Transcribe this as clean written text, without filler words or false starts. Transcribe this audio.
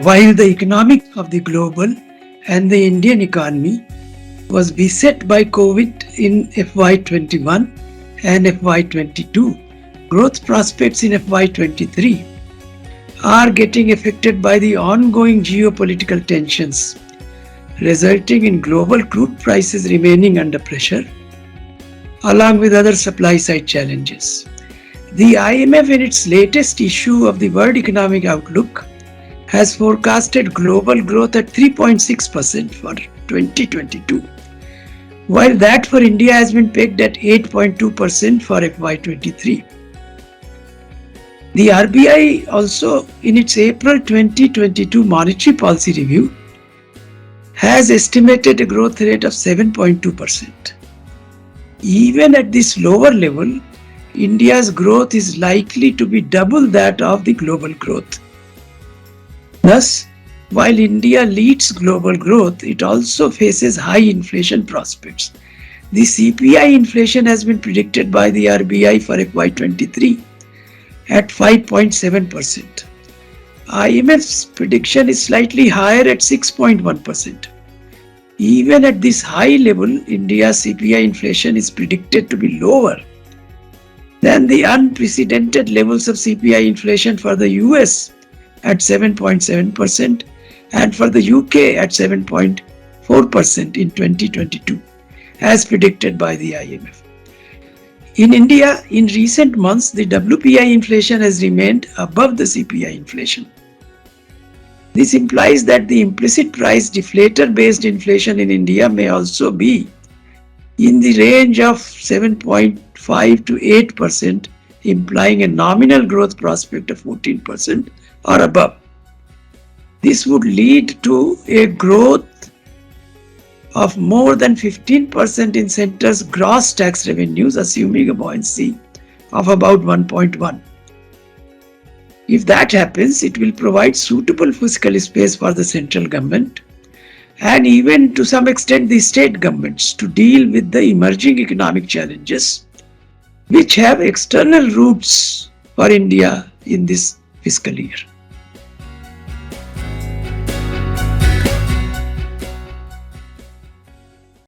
While the economic of the global and the Indian economy was beset by COVID in FY21 and FY22, growth prospects in FY23 are getting affected by the ongoing geopolitical tensions, resulting in global crude prices remaining under pressure, along with other supply side challenges. The IMF, in its latest issue of the World Economic Outlook, has forecasted global growth at 3.6% for 2022, while that for India has been pegged at 8.2% for FY23. The RBI also, in its April 2022 monetary policy review, has estimated a growth rate of 7.2%. Even at this lower level, India's growth is likely to be double that of the global growth. Thus, while India leads global growth, it also faces high inflation prospects. The CPI inflation has been predicted by the RBI for FY23 at 5.7%. IMF's prediction is slightly higher at 6.1%. Even at this high level, India's CPI inflation is predicted to be lower than the unprecedented levels of CPI inflation for the US at 7.7% and for the UK at 7.4% in 2022, as predicted by the IMF. In India, in recent months, the WPI inflation has remained above the CPI inflation. This implies that the implicit price deflator-based inflation in India may also be in the range of 7.5 to 8%, implying a nominal growth prospect of 14% or above. This would lead to a growth of more than 15% in centre's gross tax revenues, assuming a buoyancy of about 1.1. If that happens, it will provide suitable fiscal space for the central government and even to some extent the state governments to deal with the emerging economic challenges which have external roots for India in this fiscal year.